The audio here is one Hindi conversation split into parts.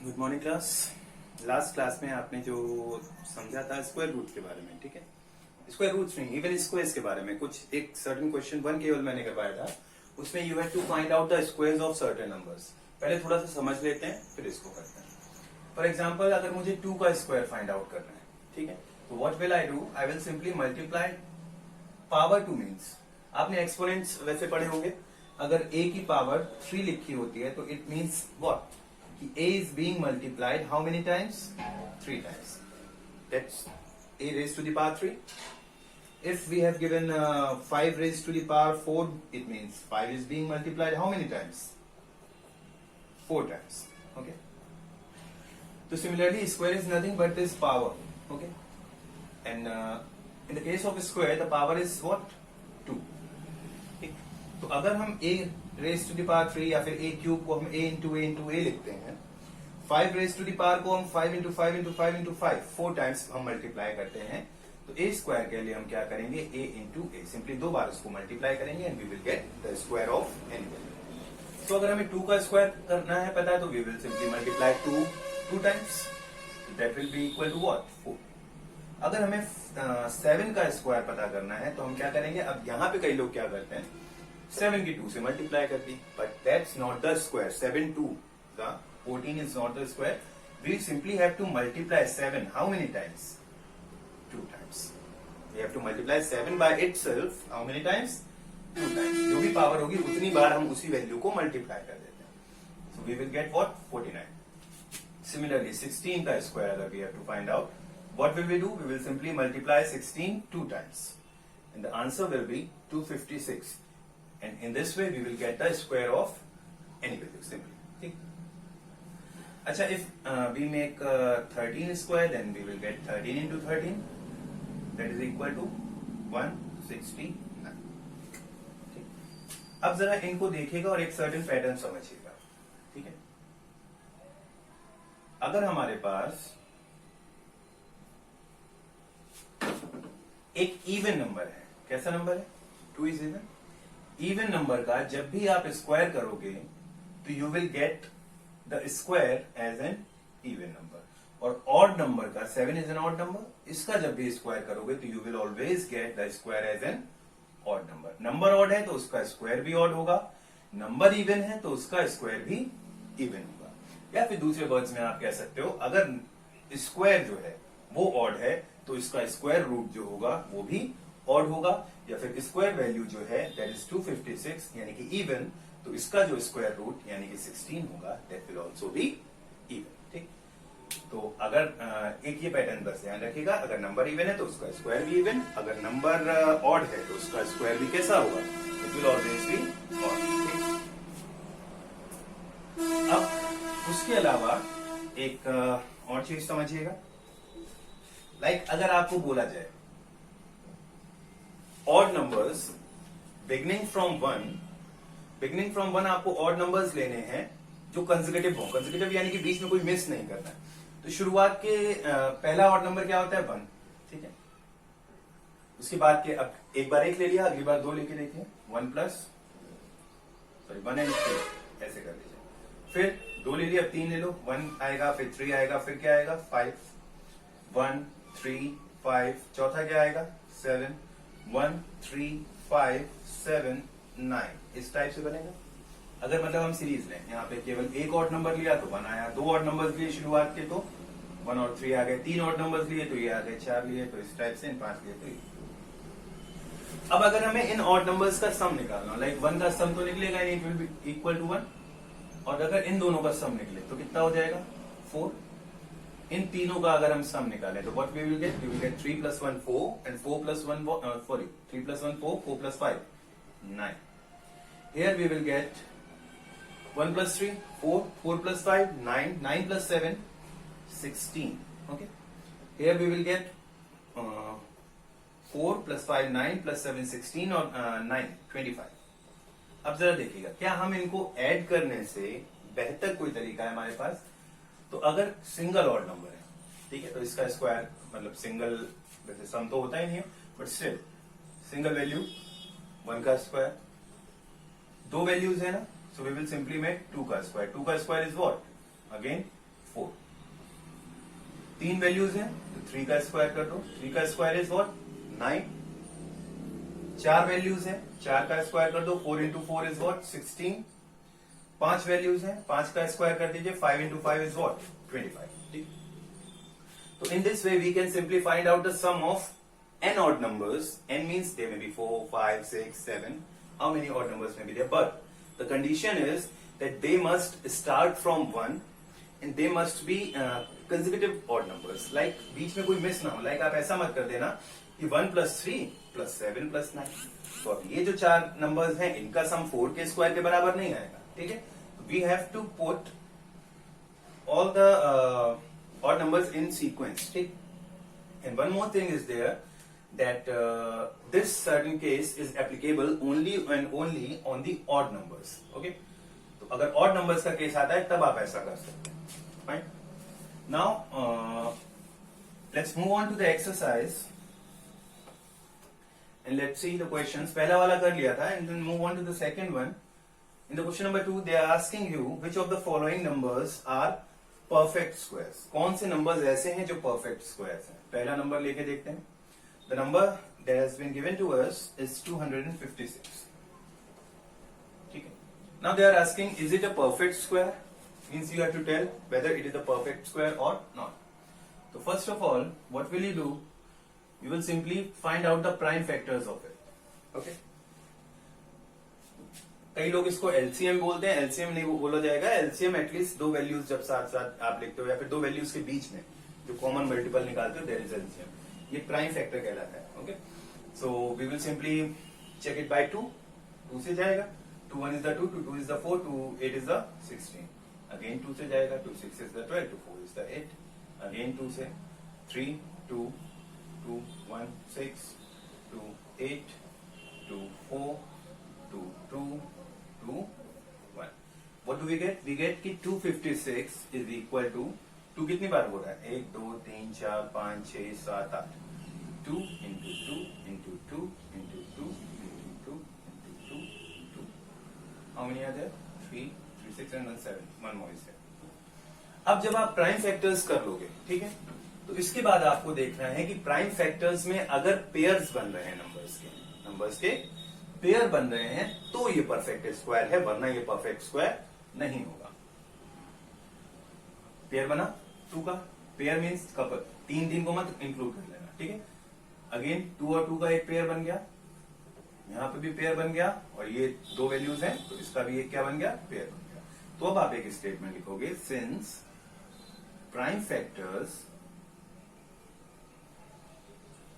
Good morning class. Last class में आपने जो समझा था स्क्वायर रूट के बारे में, ठीक है। स्क्वायर रूट्स नहीं, इवन स्क्वायर्स के बारे में कुछ एक सर्टेन क्वेश्चन 1 केवल मैंने करवाया था। उसमें you have to find out the squares of certain numbers. पहले थोड़ा सा समझ लेते हैं फिर इसको करते हैं। फॉर एग्जाम्पल अगर मुझे 2 का स्क्वायर फाइंड आउट करना है, ठीक है, तो what will I do, I will simply multiply power 2 means आपने एक्सपोनेंट्स वैसे पढ़े होंगे। अगर a की पावर 3 लिखी होती है तो इट मीन्स व्हाट कि a is being multiplied how many times? 3 times. That's a raised to the power 3. If we have given 5 raised to the power 4, it means 5 is being multiplied how many times? 4 times. Okay. So similarly, square is nothing but this power. Okay. And in the case of square, the power is what? 2. Okay. तो अगर हम a raise to the power 3 या फिर a क्यूब को हम a इंटू a लिखते हैं, 5 रेज टू द पावर को हम 5 इंटू 5 इंटू 5 इंटू 5 4 टाइम्स हम मल्टीप्लाई करते हैं, तो a स्क्वायर के लिए हम क्या करेंगे, a इंटू a, सिंपली 2 बार उसको मल्टीप्लाई करेंगे and we will get the square of any value. तो अगर हमें 2 का स्क्वायर करना है पता है तो we will simply multiply 2 times, that will be equal to what, 4। अगर हमें 7 का स्क्वायर पता करना है तो हम क्या करेंगे, अब यहाँ पे कई लोग क्या करते हैं 7 की 2 से मल्टीप्लाई कर दी, but that's not the square. 7 2 the 14 is not the square. We simply have to multiply 7 how many times? 2 times. We have to multiply 7 by itself how many times? 2 times. जो भी पावर होगी उतनी बार हम उसी वैल्यू को मल्टीप्लाई कर देते हैं। So we will get what? 49. Similarly 16 का स्क्वायर अगर we have to find out, what will we do? We will simply multiply 16 2 times and the answer will be 256. And in this way we will get the square of any value simply. ठीक? अच्छा, if we make 13 square, then we will get 13 into 13, that is equal to 169. ठीक? अब जरा इनको देखिएगा और एक सर्टेन पैटर्न समझिएगा, ठीक है। अगर हमारे पास एक इवन नंबर है, कैसा नंबर है, 2 इज इवन, इवन नंबर का जब भी आप स्क्वायर करोगे तो you will get the square as an even number, और ऑड नंबर का 7 इज एन ऑड नंबर, इसका जब भी स्क्वायर करोगे तो you will always get the square as an odd number. Number odd है तो उसका स्क्वायर भी ऑड होगा, नंबर इवन है तो उसका स्क्वायर भी इवन होगा। या फिर दूसरे वर्ड्स में आप कह सकते हो, अगर स्क्वायर जो है वो ऑड है तो इसका स्क्वायर रूट जो होगा वो भी ऑड होगा, या फिर स्क्वायर वैल्यू जो है दैट इज 256 यानी कि इवन, तो इसका जो स्क्वायर रूट यानी कि 16 होगा that will also be even. ठीक, तो अगर एक ये पैटर्न बस ध्यान रखिएगा, अगर नंबर इवन है तो उसका स्क्वायर भी इवन, अगर नंबर ऑड है तो उसका स्क्वायर भी कैसा होगा, it will always be odd. अब उसके अलावा एक और चीज समझिएगा, लाइक अगर आपको बोला जाए odd numbers beginning from one आपको ऑड नंबर्स लेने हैं जो कंसेक्यूटिव हो, कंसेक्यूटिव यानी कि बीच में कोई मिस नहीं करना है। तो शुरुआत के पहला ऑड नंबर क्या होता है, 1, ठीक है। उसके बाद के अब एक बार 1 ले लिया, अगली बार 2 लेके देखिए, 1 एंड 3 ऐसे कर लीजिए, फिर 2 ले लिया, 3 ले लो, 1 आएगा, फिर 3 आएगा, फिर क्या आएगा 5, 1 3 5, चौथा क्या आएगा 7, 1 3 5 7 9, इस टाइप से बनेगा। अगर मतलब हम सीरीज लें, यहाँ पे केवल एक ऑड नंबर लिया तो 1 आया, 2 ऑड नंबर्स लिए शुरुआत के तो 1 और 3 आ गए, 3 ऑड नंबर्स लिए तो ये आ गए, 4 लिए तो इस टाइप से, 5 लिए तो ये। अब अगर हमें इन ऑड नंबर्स का सम निकालना, लाइक 1 का सम तो निकलेगा, it will be equal to 1, और अगर इन दोनों का सम निकले तो कितना हो जाएगा 4। इन तीनों का अगर हम सम निकालें तो what we will get, 3 + 1 4 and 4 + 1 3 + 1 4 4 + 5 9। Here we will get 1 + 3 4 4 + 5 9 9 + 7 16, okay। Here we will get 4 + 5 9 + 7 16 और 9 25। अब जरा देखिएगा, क्या हम इनको ऐड करने से बेहतर कोई तरीका है हमारे पास? तो अगर सिंगल ऑड नंबर है, ठीक है, तो इसका स्क्वायर मतलब सिंगल, वैसे सम तो होता ही नहीं है बट स्टिल सिंगल वैल्यू 1 का स्क्वायर, 2 वैल्यूज है ना, so we will simply make 2 का स्क्वायर। 2 का square is what, again 4। 3 values हैं तो 3 का स्क्वायर कर दो, 3 का स्क्वायर इज व्हाट 9। 4 वैल्यूज हैं, 4 का स्क्वायर कर दो, 4 इंटू 4 इज व्हाट 16। 5 वैल्यूज हैं, 5 का स्क्वायर कर दीजिए, 5 इंटू 5 इज व्हाट 25। ठीक, तो in this way we can simply find out the sum of n odd numbers. N means there may be 4, 5, 6, 7. How many odd numbers may be there? But the condition is that they must start from 1 and they must be consecutive odd numbers. Like बीच में कोई मिस ना हो. Like आप ऐसा मत कर देना कि 1 plus 3 plus 7 plus 9. तो अब ये जो 4 नंबर्स हैं इनका सम 4 के स्क्वायर के बराबर नहीं आएगा. ठीक है, we have to put all the odd numbers in sequence. ठीक, and one more thing is there that this certain case is applicable only and only on the odd numbers. Okay, तो अगर odd numbers का केस आता है तब आप ऐसा कर सकते हैं. Fine. Now let's move on to the exercise and let's see the questions. पहला वाला कर लिया था and then move on to the second one. In the question number 2 they are asking you which of the following numbers are perfect squares. कौन से नंबर्स ऐसे हैं जो परफेक्ट स्क्वायर्स हैं? पहला नंबर लेके देखते हैं. The number that has been given to us is 256. ठीक है, now they are asking is it a perfect square, means you have to tell whether it is a perfect square और नॉट. तो first of all what will you do, you will simply find out the prime factors of it. Okay, कई लोग इसको एलसीएम बोलते हैं, एलसीएम नहीं बोला जाएगा. एलसीएम एटलीस्ट 2 वैल्यूज जब साथ साथ आप लिखते हो या फिर 2 वैल्यूज के बीच में जो कॉमन मल्टीपल निकालते हो, देयर इज एलसीएम. ये प्राइम फैक्टर कहलाता है. Okay, so we will simply check it by 2. 2 से जाएगा, 2 1 is the 2, 2 2 is the 4, 2 8 is the 16. Again 2 से जाएगा, 2 6 is the 12, 2 4 is the 8. Again 2 से 3 2 2 1 6 2 8 2 4 2 2 2 1. What do we get? We get कि 256 is equal to 2 कितनी बार हो रहा है? 1 2 3 4 5 6 7 8. 2 into 2 into 2 into 2 into 2 into 2 2. How many are there? 3 3 6 and 1 7. One more is there. अब जब आप प्राइम फैक्टर्स कर लोगे, ठीक है, तो इसके बाद आपको देखना है कि प्राइम फैक्टर्स में अगर पेयर्स बन रहे हैं नंबर्स के पेयर बन रहे हैं तो ये परफेक्ट स्क्वायर है, वरना ये परफेक्ट स्क्वायर नहीं होगा. पेयर बना 2 का, पेयर मींस कपल, 3 को मत इंक्लूड कर लेना. ठीक है, अगेन 2 और 2 का एक पेयर बन गया, यहां पे भी पेयर बन गया, और ये 2 वैल्यूज हैं तो इसका भी एक क्या बन गया, पेयर बन गया. तो अब आप एक स्टेटमेंट लिखोगे, since prime factors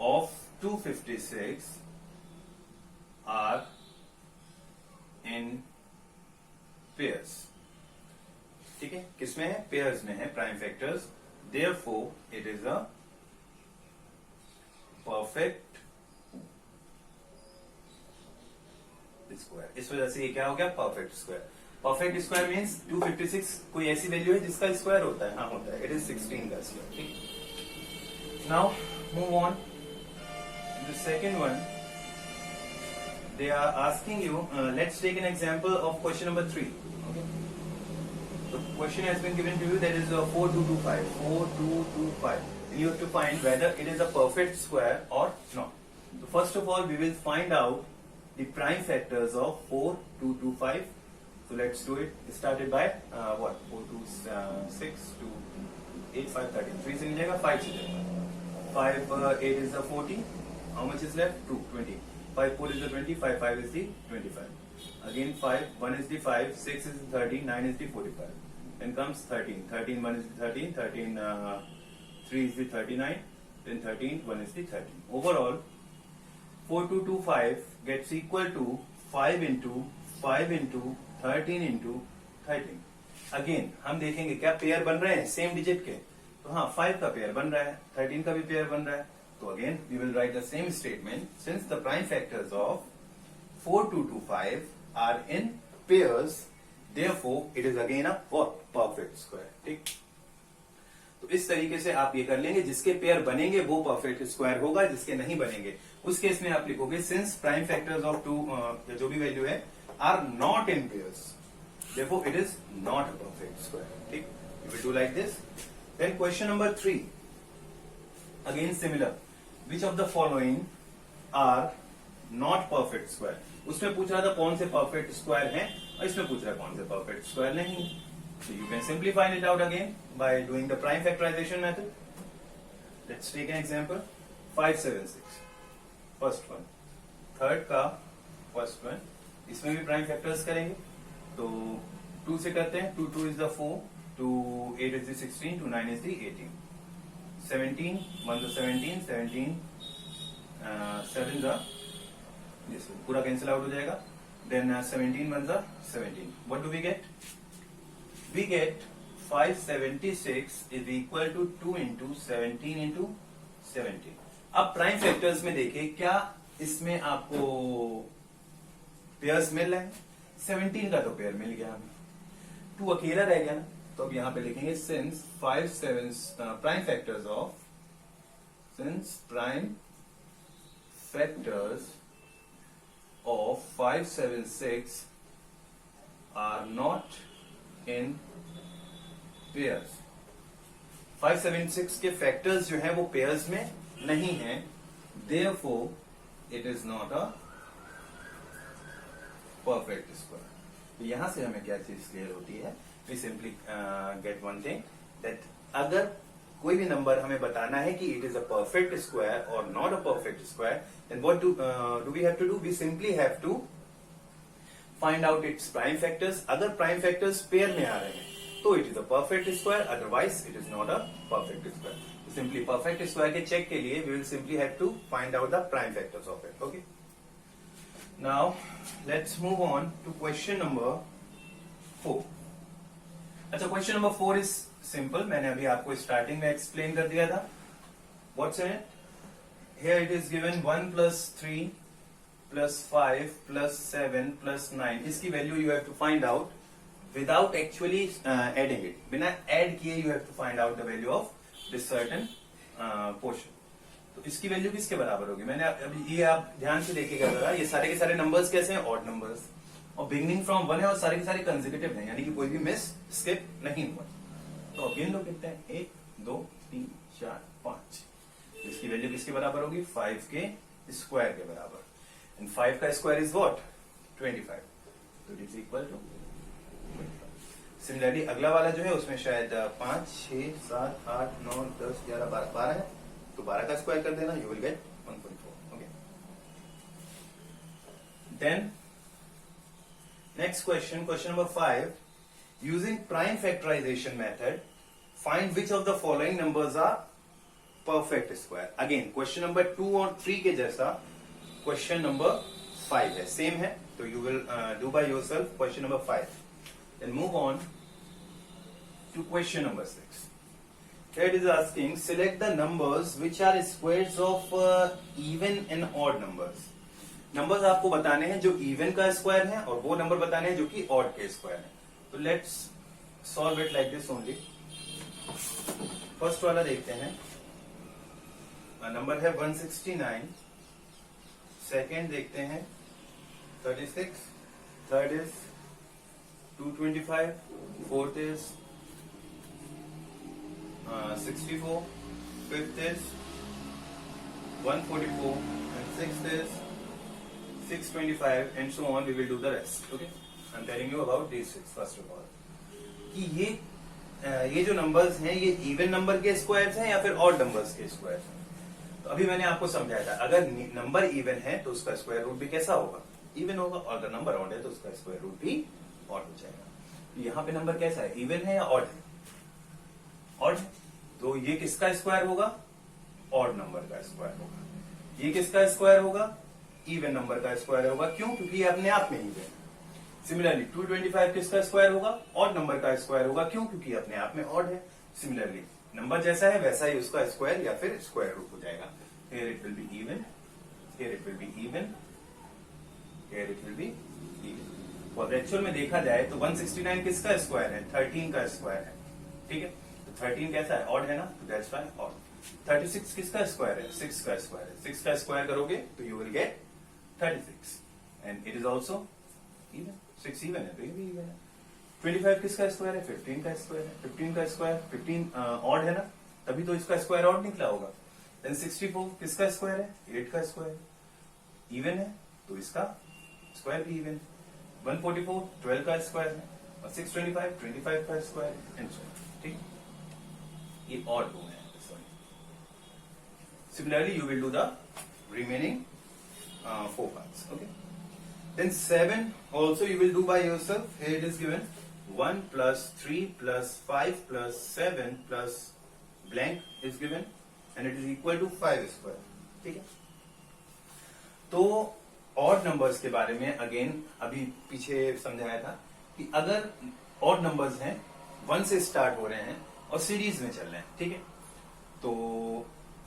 of 256 are in pairs. ठीक है, किसमें है? पेयर्स में है prime factors. Therefore it is a perfect square. इस वजह से ये क्या हो गया, perfect square. Perfect square means 256 कोई ऐसी वैल्यू है जिसका स्क्वायर होता है? हाँ होता है. इट इज 16 का स्क्वायर. ठीक, now move on the second one. They are asking you, let's take an example of question number 3. Okay. The question has been given to you, that is 4225. 4225. And you have to find whether it is a perfect square or not. So first of all, we will find out the prime factors of 4225. So let's do it. Started by what? 4 2 6 2 8 5 13. 3 से नहीं जाएगा, 5 से जाएगा. 5 8 is the 40. How much is left? 2 20. 5 4 is the 20, 5 5 is the 25. Again 5 1 is the 5, 6 is the 30, 9 is the 45. Then comes 13. 13 1 is the 13, 13 3 is the 39, then 13 1 is the 13. Overall 4225 gets equal to 5 into 13 into 13. Again हम देखेंगे क्या पेयर बन रहे हैं सेम डिजिट के. तो हाँ 5 का पेयर बन रहा है, 13 का भी पेयर बन रहा है. So again, we will write the same statement. Since the prime factors of 4225 are in pairs, therefore it is again a what? Perfect square. ठीक, तो इस तरीके से आप ये कर लेंगे. जिसके पेयर बनेंगे वो परफेक्ट स्क्वायर होगा, जिसके नहीं बनेंगे उस केस में आप लिखोगे सिंस प्राइम फैक्टर्स ऑफ 2 जो भी वैल्यू है are not in pairs, therefore it is not a perfect square. ठीक, You will do like this. Then question number 3. Again similar. Which of the following are not perfect square? उसमें पूछ रहा था कौन से perfect square हैं और इसमें पूछ रहा है कौन से perfect square नहीं. So you can simply find it out again by doing the prime factorization method. Let's take an example. 576. First one. Third का first one. इसमें भी prime factors करेंगे. तो 2 से करते हैं. 2 2 is the 4. 2 8 is the 16. 2 9 is the 18. 17 1 the 17. 17 7 the this पूरा cancel out हो जाएगा. Then 17 1 the 17. What do we get? We get 576 is equal to 2 into 17 into 17. अब प्राइम फैक्टर्स में देखिए क्या इसमें आपको पेयर्स मिल रहे हैं. 17 का तो पेयर मिल गया हमें. 2 अकेला रह गया ना. तो अब यहां पे लिखेंगे since prime factors of 576 are not in pairs. 576 के फैक्टर्स जो है वो पेयर्स में नहीं है. Therefore it is not a perfect square. तो यहां से हमें क्या चीज क्लियर होती है. We simply get one thing that अगर कोई भी नंबर हमें बताना है कि it is a perfect square और not a perfect square, then what do we have to do. We simply have to find out its prime factors. अगर प्राइम फैक्टर्स पेयर में आ रहे हैं तो it is a perfect square, otherwise it is not a perfect square. Simply perfect square के चेक के लिए we will simply have to find out the prime factors of it. Okay, now let's move on to question number 4. अच्छा, क्वेश्चन नंबर 4 इज सिंपल. मैंने अभी आपको स्टार्टिंग में एक्सप्लेन कर दिया था. What's in it? Here it is given 1 + 3 + 5 + 7 + 9. इसकी value you have to find out without actually adding it. बिना एड किए you have to find out the value of this certain portion. तो इसकी वैल्यू किसके बराबर होगी? मैंने अभी ये आप ध्यान से देखिएगा जरा. ये सारे के सारे नंबर्स कैसे हैं? Odd numbers. और बिगनिंग फ्रॉम 1 है और सारे के सारे कंसेक्यूटिव हैं, यानी कि कोई भी मिस स्किप नहीं हुआ. तो अब गिन लो कितने हैं. 1 2 3 4 5. इसकी वैल्यू किसके बराबर होगी? 5 के स्क्वायर के बराबर. एंड 5 का स्क्वायर इज व्हाट? 25. तो it is equal to 25. Similarly अगला वाला जो है उसमें शायद 5 6 7 8 9 10 11 12 है. तो 12 का स्क्वायर कर देना. You will get 1.4. Okay, then next question number 5. Using prime factorization method, find which of the following numbers are perfect square. Again, question number 2 और 3 के जैसा question number 5 है, same है. तो you will do by yourself question number 5. Then move on to question number 6. Here it is asking, select the numbers which are squares of even and odd numbers. Numbers आपको बताने हैं जो इवन का स्क्वायर है और वो नंबर बताने हैं जो कि ऑड के स्क्वायर है. तो let's solve it like this only. First वाला देखते हैं. नंबर है 169. सेकेंड देखते हैं 36. Third is 225. Fourth is 64. Fifth is 144 and sixth is 625 and so on. We will do the rest. Okay, I'm telling you about these six first of all. कि ये जो नंबर्स हैं ये इवन नंबर के स्क्वायर्स हैं या फिर ऑड नंबर्स के स्क्वायर्स हैं. तो अभी मैंने आपको समझाया था अगर नंबर इवन है तो उसका स्क्वायर रूट भी कैसा होगा? इवन होगा. और अगर नंबर ऑड है तो उसका स्क्वायर रूट भी ऑड हो जाएगा. तो यहाँ पे नंबर कैसा है? इवन है या ऑड है? ऑड है. तो ये किसका स्क्वायर होगा? ऑड नंबर का स्क्वायर होगा. ये किसका स्क्वायर होगा? इवन नंबर का स्क्वायर होगा. क्यों? क्योंकि ये अपने आप में इवन है. सिमिलरली 225 किसका स्क्वायर होगा? ऑड नंबर का स्क्वायर होगा. क्यों? क्योंकि अपने आप में ऑड है. सिमिलरली नंबर जैसा है वैसा ही उसका स्क्वायर या फिर स्क्वायर रूट हो जाएगा. Here it will be even, here it will be even, here it will be even. और एक्चुअल में देखा जाए तो 169 किसका स्क्वायर है? 13 का स्क्वायर है. ठीक है, तो 13 कैसा है? ऑड है ना, तो दैट्स व्हाई ऑड. 36 किसका स्क्वायर है? 6 का स्क्वायर है. 6 का स्क्वायर करोगे तो you will gate 36 and it is also even. 6 even है तो ये भी इवन है. 25 किसका स्क्वायर है? 15 का स्क्वायर है। 15 का स्क्वायर 15 ऑड है ना, तभी तो इसका स्क्वायर ऑड निकला होगा। देन 64 किसका स्क्वायर है? 8 का स्क्वायर। इवन है तो इसका स्क्वायर भी इवन। 144 12 का स्क्वायर है और 625 25 का स्क्वायर एंड सो ऑन। ठीक, ये ऑड हो गए हैं। Similarly, you will do the remaining 4 parts. Okay. Then 7 also you will do by yourself. Here it is given 1 plus 3 plus 5 plus 7 plus blank is given and it is equal to 5 square. ठीक है, तो ऑड नंबर्स के बारे में अगेन अभी पीछे समझाया था कि अगर ऑड नंबर्स हैं 1 से स्टार्ट हो रहे हैं और सीरीज में चल रहे हैं, ठीक है, तो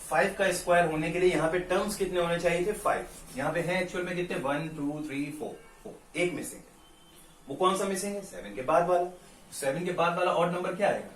5 का स्क्वायर होने के लिए यहाँ पे टर्म्स कितने होने चाहिए थे? 5। यहाँ पे है एक्चुअल में कितने? 1 2 3 4। एक मिसिंग है, वो कौन सा मिसिंग है? 7 के बाद वाला। 7 के बाद वाला ऑड नंबर क्या आएगा?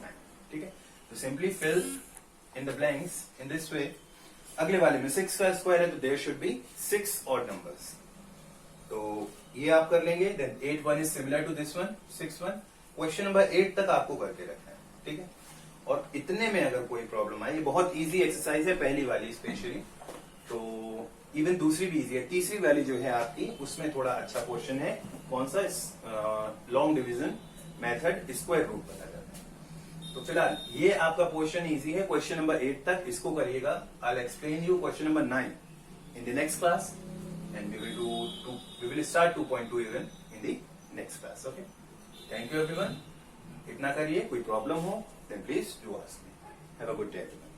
9। ठीक है, तो simply fill in the blanks in this way. अगले वाले में 6 का स्क्वायर है तो there should be 6 odd numbers, तो ये आप कर लेंगे। Then 8 1 is similar to this one 6 1। Question number 8 तक आपको करके रखना है, ठीक है। और इतने में अगर कोई प्रॉब्लम आए, ये बहुत इजी एक्सरसाइज है, पहली वाली स्पेशली, तो इवन दूसरी भी इजी है। तीसरी वाली जो है आपकी, उसमें थोड़ा अच्छा क्वेश्चन है। कौन सा? Long division method, square root पता करना है। तो फिलहाल ये आपका क्वेश्चन इजी है, क्वेश्चन नंबर 8 तक इसको करिएगा। I will explain you question number 9 in the next class and we will start 2.2 even in the next class. Okay, thank you everyone. इतना करिए, कोई प्रॉब्लम हो then please do ask me. Have a good day everyone.